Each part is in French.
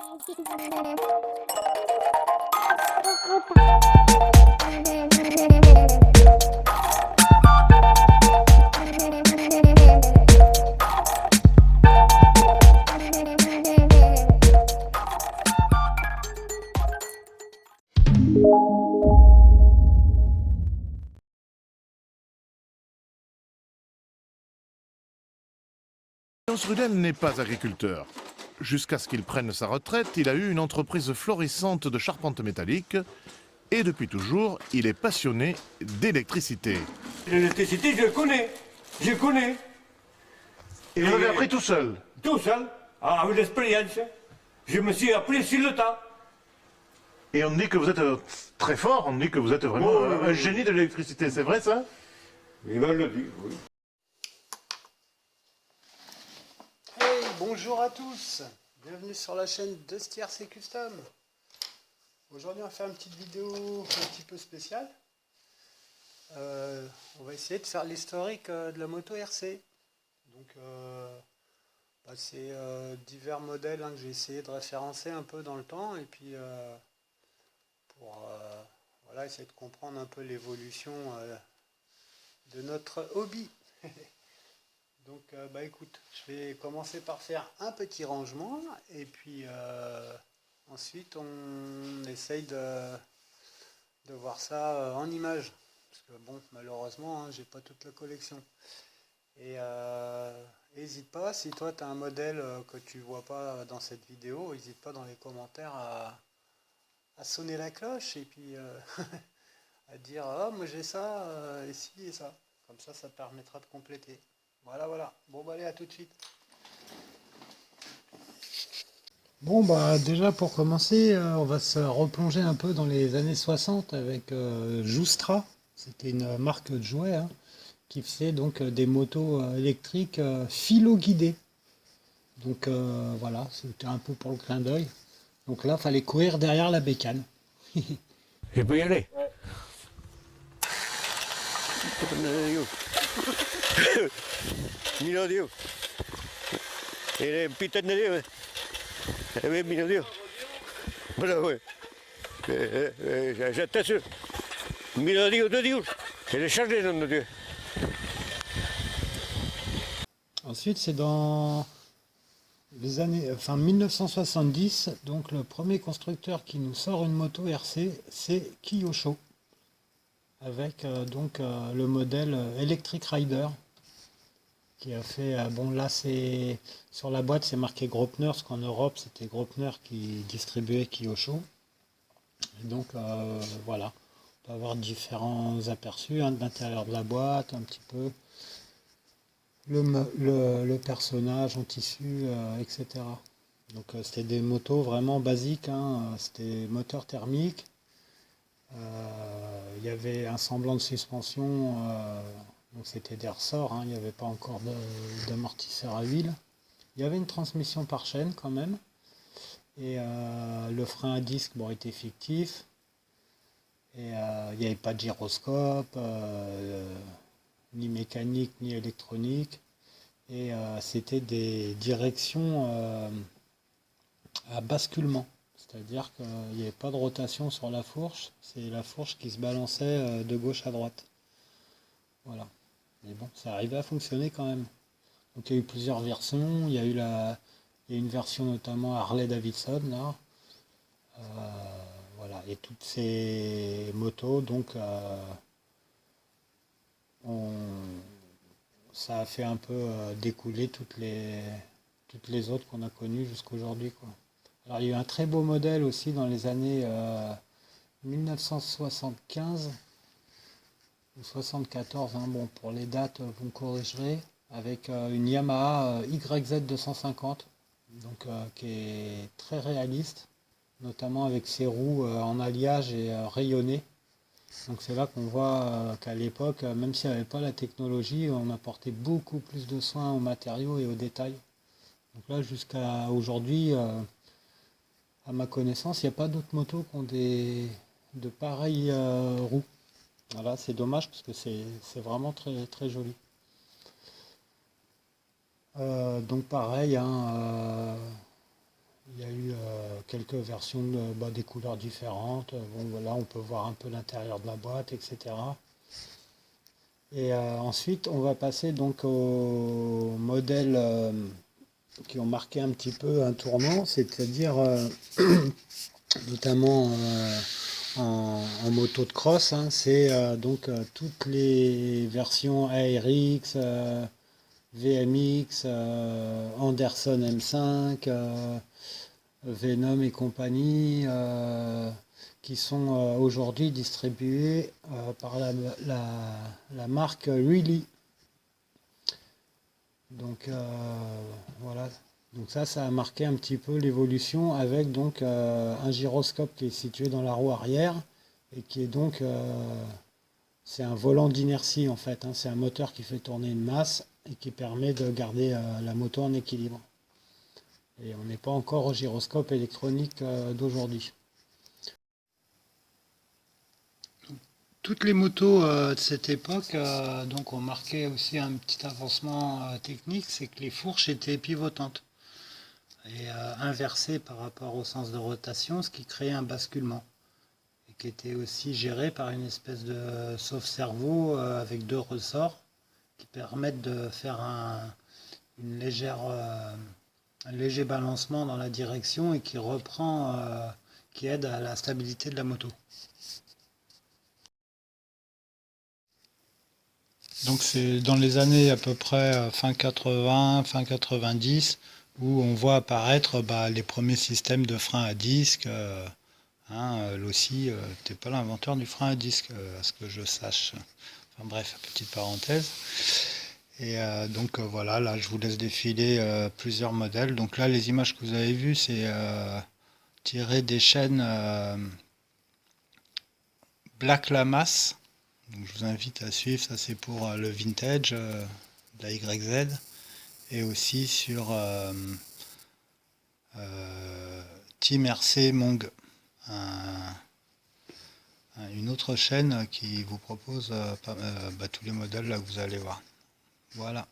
Klaus Rudel n'est pas agriculteur. Jusqu'à ce qu'il prenne sa retraite, il a eu une entreprise florissante de charpente métallique et depuis toujours, il est passionné d'électricité. L'électricité, je connais. Je connais. Et vous l'avez appris tout seul? Tout seul, avec l'expérience. Je me suis appris sur le tas. Et on dit que vous êtes très fort, on dit que vous êtes vraiment un génie de l'électricité, c'est vrai ça? Il va le dire, oui. Hey, bonjour à tous, bienvenue sur la chaîne de STRC Custom. Aujourd'hui on va faire une petite vidéo un petit peu spéciale. On va essayer de faire l'historique de la moto RC. Donc c'est divers modèles que j'ai essayé de référencer un peu dans le temps et puis pour voilà, essayer de comprendre un peu l'évolution de notre hobby. Donc écoute, je vais commencer par faire un petit rangement et puis ensuite on essaye de voir ça en image. Parce que bon, malheureusement, j'ai pas toute la collection. Et n'hésite pas, si toi tu as un modèle que tu vois pas dans cette vidéo, n'hésite pas dans les commentaires à sonner la cloche et puis à dire ah moi j'ai ça, et ci et ça. Comme ça permettra de compléter. Voilà. Bon allez, à tout de suite. Bon déjà pour commencer, on va se replonger un peu dans les années 60 avec Joustra. C'était une marque de jouets qui faisait donc des motos électriques philo-guidées. Donc voilà, c'était un peu pour le clin d'œil. Donc là, il fallait courir derrière la bécane. Je peux y aller. Ouais. Mira Dios. Eres pita de Dios. Mira Dios. Voilà, ouais. J'attache. Mira Dios de Dios. Elle est chargée de Dieu. Ensuite, c'est dans les années, 1970, donc le premier constructeur qui nous sort une moto RC, c'est Kyosho, avec le modèle Electric Rider, qui a fait, bon là c'est, sur la boîte c'est marqué Graupner, parce qu'en Europe c'était Graupner qui distribuait Kyosho. Et donc voilà, on peut avoir différents aperçus de l'intérieur de la boîte, un petit peu. Le personnage en tissu, etc. Donc c'était des motos vraiment basiques, c'était moteur thermique, il y avait un semblant de suspension, donc c'était des ressorts, il n'y avait pas encore d'amortisseur à huile. Il y avait une transmission par chaîne quand même, et le frein à disque était fictif, et il n'y avait pas de gyroscope, ni mécanique ni électronique, et c'était des directions à basculement, c'est-à-dire qu'il n'y avait pas de rotation sur la fourche, c'est la fourche qui se balançait de gauche à droite. Voilà, mais bon, ça arrivait à fonctionner quand même. Donc il y a eu plusieurs versions, il y a une version notamment Harley Davidson là, voilà, et toutes ces motos donc ça a fait un peu découler toutes les autres qu'on a connues jusqu'à aujourd'hui, quoi. Alors il y a eu un très beau modèle aussi dans les années 1975 ou 74, bon pour les dates vous me corrigerez, avec une Yamaha YZ 250, donc qui est très réaliste, notamment avec ses roues en alliage et rayonnées. Donc c'est là qu'on voit qu'à l'époque, même s'il n'y avait pas la technologie, on apportait beaucoup plus de soins aux matériaux et aux détails. Donc là, jusqu'à aujourd'hui, à ma connaissance, il n'y a pas d'autres motos qui ont de pareilles roues. Voilà, c'est dommage parce que c'est vraiment très, très joli. Donc pareil, il y a eu quelques versions des couleurs différentes. Bon, voilà, on peut voir un peu l'intérieur de la boîte, etc. Et ensuite, on va passer donc aux modèles qui ont marqué un petit peu un tournant, c'est-à-dire notamment en moto de cross, hein, c'est donc toutes les versions ARX, VMX, Anderson M5, Venom et compagnie, qui sont aujourd'hui distribués par la marque Really. Donc voilà. Donc ça a marqué un petit peu l'évolution avec donc un gyroscope qui est situé dans la roue arrière et qui est donc c'est un volant d'inertie en fait, hein. C'est un moteur qui fait tourner une masse et qui permet de garder la moto en équilibre. Et on n'est pas encore au gyroscope électronique d'aujourd'hui. Toutes les motos de cette époque donc ont marqué aussi un petit avancement technique, c'est que les fourches étaient pivotantes et inversées par rapport au sens de rotation, ce qui créait un basculement et qui était aussi géré par une espèce de sauve-cerveau avec 2 ressorts qui permettent de faire un léger balancement dans la direction et qui reprend, qui aide à la stabilité de la moto. Donc c'est dans les années à peu près fin 80, fin 90, où on voit apparaître les premiers systèmes de frein à disque. L'Aussi n'était pas l'inventeur du frein à disque, à ce que je sache. Enfin bref, petite parenthèse. Et donc voilà, là je vous laisse défiler plusieurs modèles. Donc là les images que vous avez vues, c'est tiré des chaînes Black Lamas. Donc je vous invite à suivre, ça c'est pour le vintage de la YZ, et aussi sur Team RC Mong, une autre chaîne qui vous propose tous les modèles là que vous allez voir. Voilà.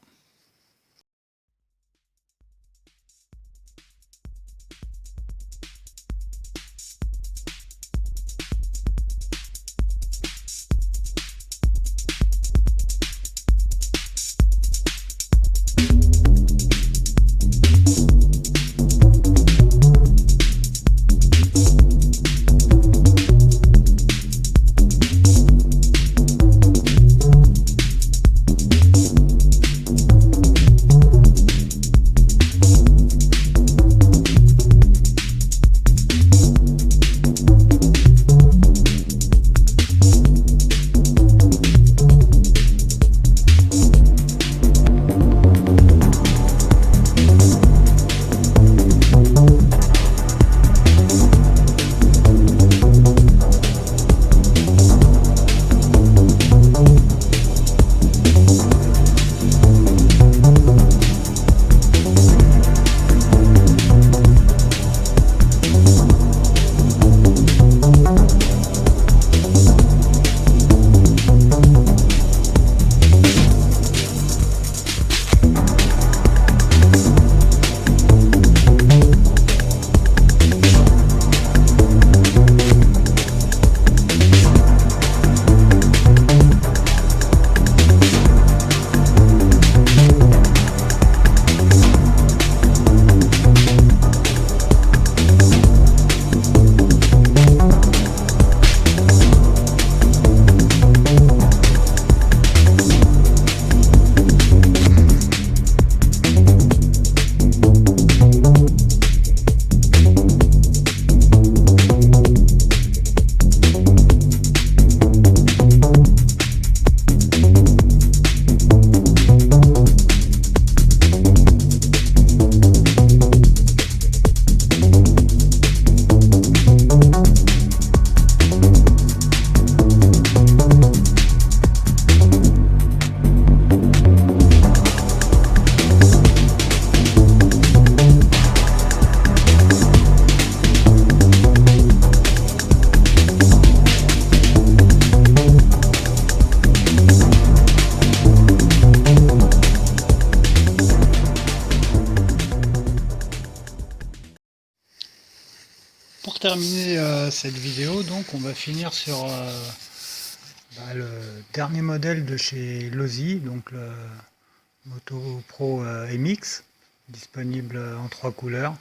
Pour terminer cette vidéo, donc on va finir sur le dernier modèle de chez Losi, donc le Moto Pro MX, disponible en 3 couleurs,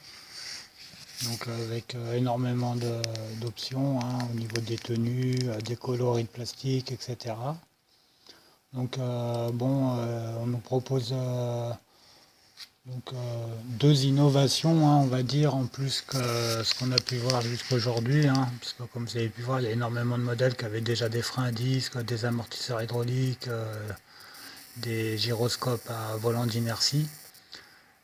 donc avec énormément d'options au niveau des tenues, des coloris de plastique, etc. Donc on nous propose deux innovations, on va dire, en plus que ce qu'on a pu voir jusqu'aujourd'hui, parce que comme vous avez pu voir, il y a énormément de modèles qui avaient déjà des freins à disque, des amortisseurs hydrauliques, des gyroscopes à volant d'inertie.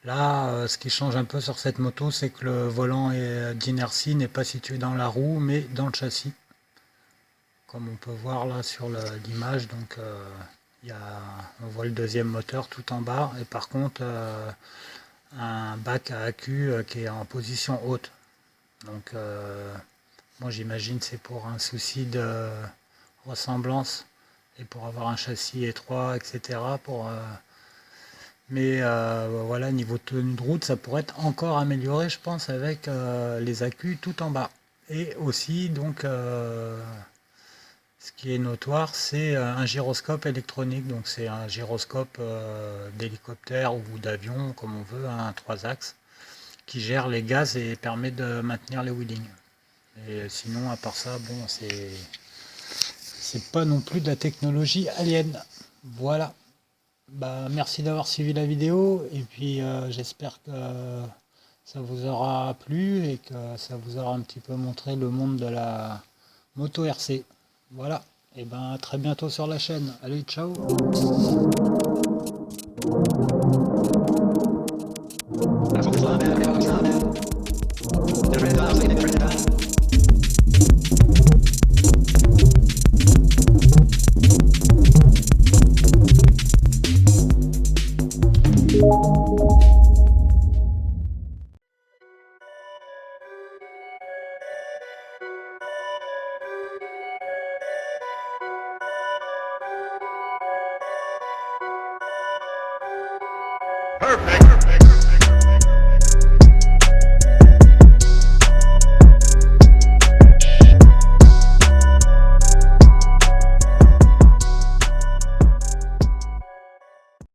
Là, ce qui change un peu sur cette moto, c'est que le volant d'inertie n'est pas situé dans la roue, mais dans le châssis, comme on peut voir là sur l'image. Donc on voit le deuxième moteur tout en bas, et par contre un bac à accu qui est en position haute. Donc moi j'imagine c'est pour un souci de ressemblance et pour avoir un châssis étroit, etc. Mais voilà, niveau tenue de route, ça pourrait être encore amélioré, je pense, avec les accus tout en bas. Et aussi, donc, ce qui est notoire, c'est un gyroscope électronique. Donc c'est un gyroscope d'hélicoptère ou d'avion, comme on veut, un 3 axes, qui gère les gaz et permet de maintenir les wheelings. Et sinon, à part ça, bon, c'est pas non plus de la technologie alien. Voilà. Merci d'avoir suivi la vidéo, et puis j'espère que ça vous aura plu et que ça vous aura un petit peu montré le monde de la moto RC. Voilà, et à très bientôt sur la chaîne. Allez, ciao. Perfect.